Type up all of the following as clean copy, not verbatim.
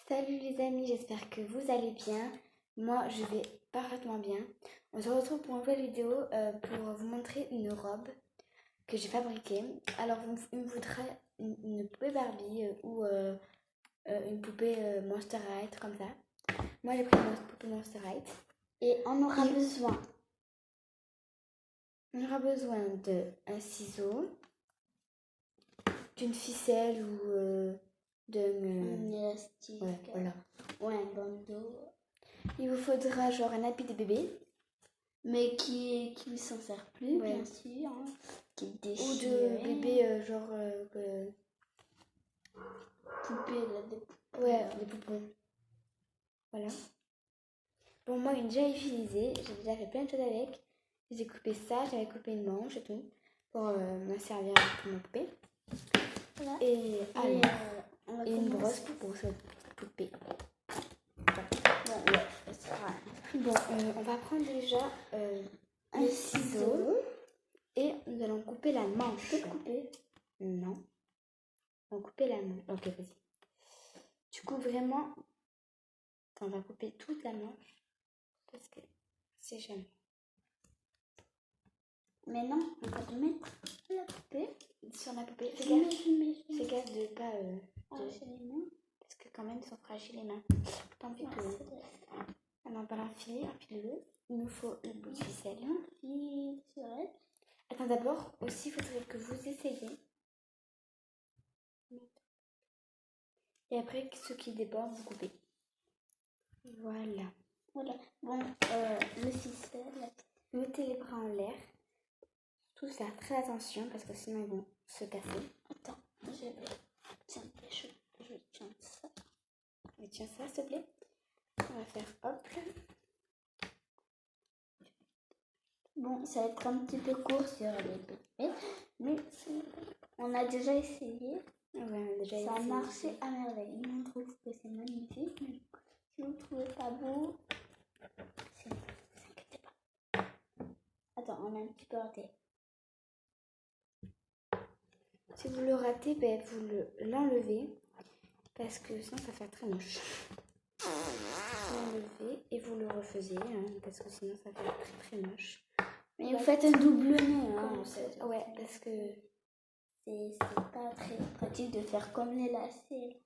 Salut les amis, j'espère que vous allez bien. Moi, je vais parfaitement bien. On se retrouve pour une nouvelle vidéo pour vous montrer une robe que j'ai fabriquée. Alors, il me faudra une poupée Barbie ou une poupée Monster High, comme ça. Moi, j'ai pris une poupée Monster High. Et on aura besoin d'un ciseau, d'une ficelle ou un élastique. Ouais, voilà. Ou un bandeau. Il vous faudra genre un habit de bébé. Mais qui ne s'en sert plus, Ouais. bien sûr. Hein, qui est déchiré. Ou de bébé Poupée, là, des poupées. Ouais, des poupons. Voilà. Bon, moi, une déjà utilisée. J'ai déjà fait plein de choses avec. J'ai coupé ça, j'avais coupé une manche et tout. Pour me servir pour ma poupée. Voilà. Et une brosse pour cette poupée. Bon, on va prendre déjà un ciseau. Et nous allons couper la manche. Tu peux couper? Non. On va couper la manche. Ok, vas-y. Tu coupes vraiment. Attends, on va couper toute la manche. Parce que c'est jamais. Mais non, on va te mettre la poupée. Sur la poupée. Fais Fais gaffe de pas. Arracher les mains. Parce que quand même, ils sont fragiles les mains. Tant pis que. On en parle un fil, le. Il nous faut le bout de ficelle. Attends, d'abord, aussi, il faudrait que vous essayiez. Et après, ceux qui débordent, vous coupez. Voilà. Bon, le ficelle. Mettez les bras en l'air. Tout ça, très attention, parce que sinon ils vont se casser. Attends, je tiens ça. Et tiens ça, s'il te plaît. On va faire hop. Bon, ça va être un petit peu court sur les bébés, mais on a déjà essayé. Ouais, ça a marché à merveille. Nous, on trouve que c'est magnifique. Mais si vous ne trouvez pas beau, ne vous inquiétez pas. Attends, on a un petit peu raté. Si vous le ratez, ben, vous l'enlevez. Parce que sinon, ça fait très moche. Vous l'enlevez et vous le refaisiez. Hein, parce que sinon, ça fait très très moche. Mais vous faites un double nœud. Hein, ouais, parce que c'est pas très pratique de faire comme les lacets.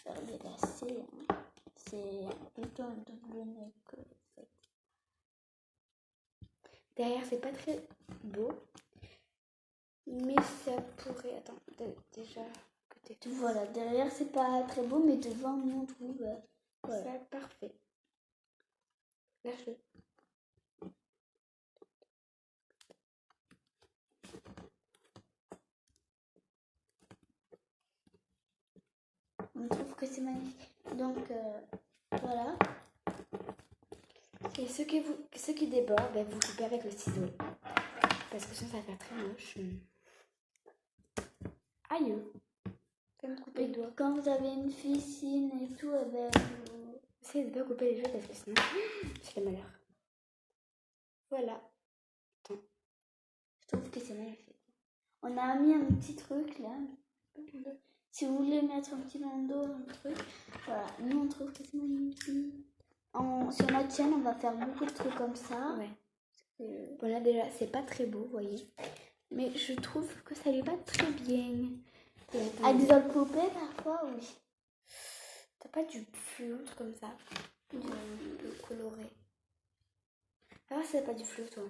Faire des lacets, hein. C'est plutôt un double nœud que derrière, c'est pas très beau. Mais ça pourrait. Attends, déjà. Voilà, derrière, c'est pas très beau, mais devant, nous, on trouve. C'est parfait. Lâche-le. On trouve que c'est magnifique. Donc, voilà. Et ceux qui débordent, ben, vous coupez avec le ciseau. Parce que sinon, ça va faire très moche. Aïe. Fais me couper le doigt. Quand vous avez une piscine et tout, eh ben, vous... Essayez de ne pas couper les jouets parce que sinon, c'est le malheur. Voilà. Attends. Je trouve que c'est magnifique. On a mis un petit truc là. Si vous voulez mettre un petit bandeau, un truc. Voilà, nous on trouve que c'est magnifique. Sur notre chaîne, on va faire beaucoup de trucs comme ça. Ouais. Bon là déjà, c'est pas très beau, vous voyez. Mais je trouve que ça lui va très bien. À des autres poupées parfois, oui. T'as pas du fluo, comme ça? Du coloré. Ah, c'est pas du fluo, toi?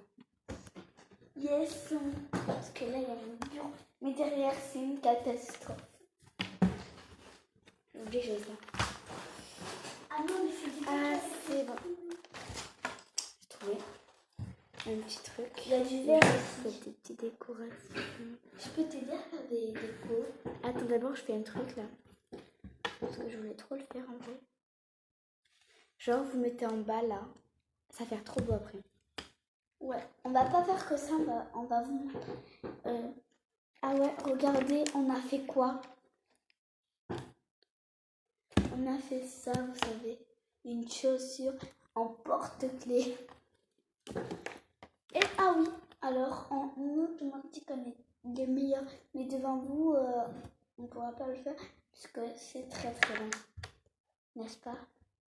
Yes. Parce que là, il y a un mur. Mais derrière, c'est une catastrophe. J'ai oublié que j'avais ça. Ah non, mais c'est du c'est bon. J'ai trouvé un petit truc. Il y a du verre aussi. Des petites décorations. Je peux t'aider à faire des décos. Attends, d'abord, je fais un truc là. Parce que je voulais trop le faire en vrai. Genre, vous mettez en bas là. Ça va faire trop beau après. Ouais, on va pas faire que ça, on va vous... Ah ouais, regardez, on a fait quoi? On a fait ça, vous savez. Une chaussure en porte-clés. Et ah oui, alors, nous, tout le monde dit qu'on est des meilleurs. Mais devant vous, on ne pourra pas le faire. Parce que c'est très très long. N'est-ce pas?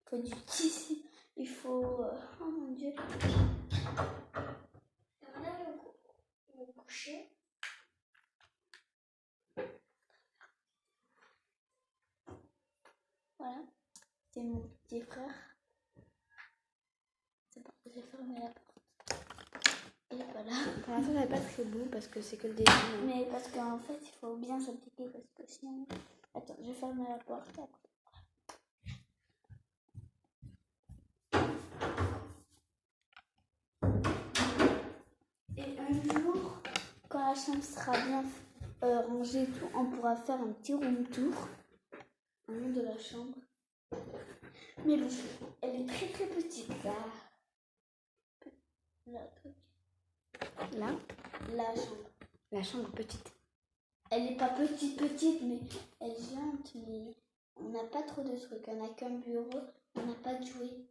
Il faut du tissu. Il faut... Oh mon Dieu. Voilà le coucher. Voilà. C'est mon petit frère. C'est bon, j'ai fermé la porte. Et voilà. Pour l'instant, ça n'est pas très beau parce que c'est que le début. Hein. Mais parce qu'en fait, il faut bien s'appliquer parce que sinon... Attends, je ferme la porte après. Et un jour, quand la chambre sera bien rangée, tout, on pourra faire un petit room tour au nom de la chambre. Mais bon, elle est très très petite là. Là, Là, la chambre. la chambre petite. Elle n'est pas petite, mais elle est géante. Mais on n'a pas trop de trucs. On n'a qu'un bureau, on n'a pas de jouets.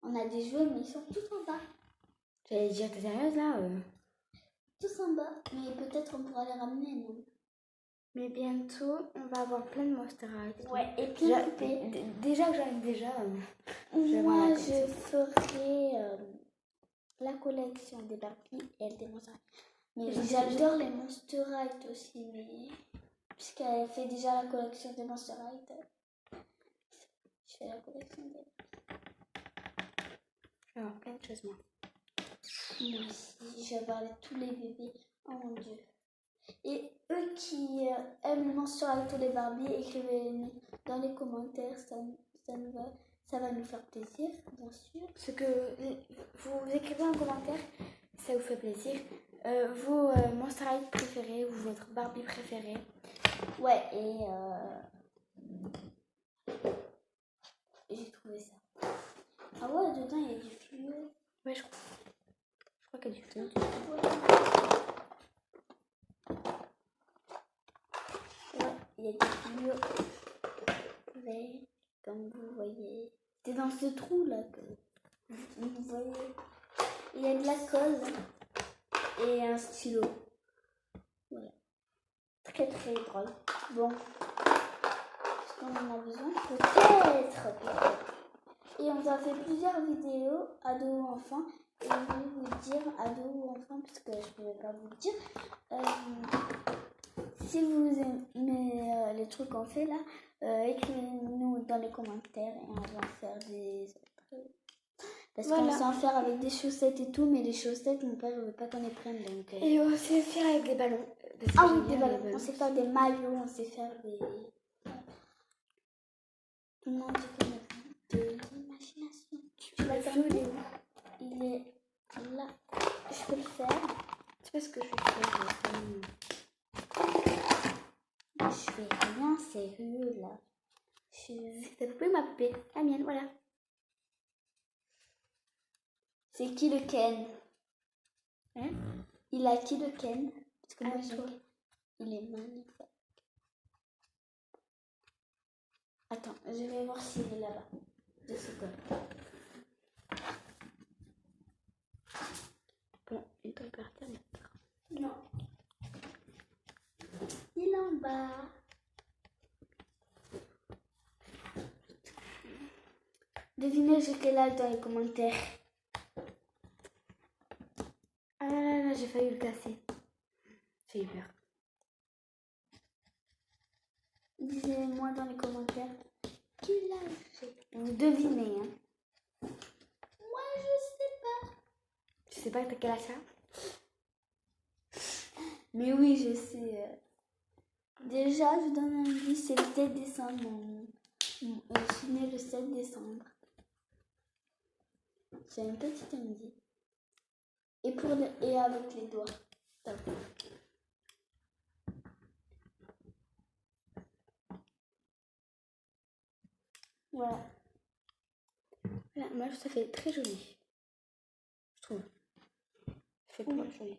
On a des jouets, mais ils sont tous en bas. J'allais dire, t'es sérieuse là Tous en bas. Mais peut-être on pourra les ramener, non? Mais bientôt, on va avoir plein de Monster High. Ouais, et plein de poupées. Déjà que j'en ai déjà. Moi, je ferai la collection des Barbie et elle des Monster High. Mais j'adore les Monster High aussi, mais puisqu'elle fait déjà la collection des Monster High, je fais la collection des Barbie. Je vais avoir plein de choses, moi. Moi aussi, je vais parler de tous les bébés. Oh mon Dieu. Et eux qui aiment les Monster High, tous les Barbie, écrivez dans les commentaires, ça va nous faire plaisir, bien sûr. Ce que vous écrivez en commentaire, ça vous fait plaisir. Vos Monster High préférés ou votre Barbie préférée. Ouais, et j'ai trouvé ça. Ah ouais, dedans il y a du fluo. Ouais, je crois qu'il y a du fluo. Ouais, il y a du fluo. Ouais, comme vous voyez. C'est dans ce trou là que vous voyez. Il y a de la colle et un stylo. Voilà. Très très drôle. Bon. Est-ce qu'on en a besoin? Peut-être. Et on a fait plusieurs vidéos, ados ou enfants. Et je vais vous dire, ados ou enfants, parce que je ne vais pas vous le dire. Si vous aimez les trucs qu'on fait là, écrivez-nous dans les commentaires et on va en faire des autres. Parce qu'on sait en faire avec des chaussettes et tout, mais les chaussettes, mon père ne veut pas qu'on les prenne. Donc, Et on sait faire avec des ballons. Ah oui, des ballons. On sait faire des maillots, on sait faire des... Non, de l'imagination. Tu vas faire où? Il est là. Je peux le faire. Tu sais ce que je vais faire? Je fais rien sérieux là. C'est ta poupée ou ma poupée? La mienne, voilà. C'est qui le Ken? Hein? Il a qui le Ken? Parce que moi, toi. il est magnifique. Attends, je vais voir s'il est là-bas. 2 secondes. Bon, il peut partir maintenant. Non. Il est en bas. Devinez j'ai quel âge dans les commentaires. Ah là là, j'ai failli le casser. J'ai eu peur. Dites-moi dans les commentaires quel âge j'ai. Vous devinez, hein. Moi, je sais pas. Tu sais pas t'as quel âge ça? Mais oui, je sais. Déjà, je donne un indice, c'est le 7 décembre. Je suis née le 7 décembre. C'est un petit indice. Et avec les doigts. Top. Voilà. Voilà, moi, ça fait très joli. Je trouve. Ça fait pas joli.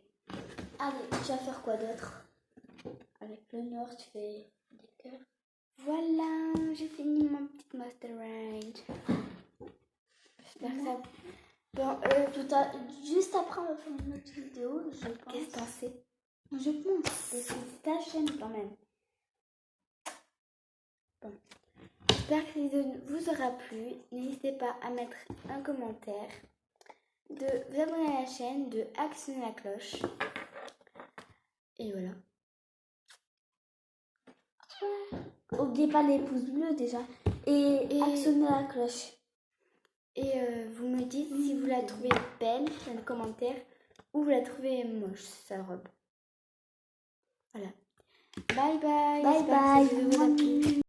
Allez, tu vas faire quoi d'autre? Avec le noir, tu fais des cœurs. Voilà, j'ai fini mon petit Monster Range. J'espère que ça... Bon, juste après, on va faire une autre vidéo, je pense. Qu'est-ce que t'en sais? Je pense, parce que c'est ta chaîne quand même. Bon. J'espère que cette vidéo vous aura plu. N'hésitez pas à mettre un commentaire, de vous abonner à la chaîne, de actionner la cloche. Et voilà. N'oubliez pas les pouces bleus déjà. Et actionnez la cloche. Et vous me dites si vous la trouvez belle dans les commentaires ou vous la trouvez moche, sa robe. Voilà. Bye bye. Bye J'espère que cette bye. vidéo vous a plu.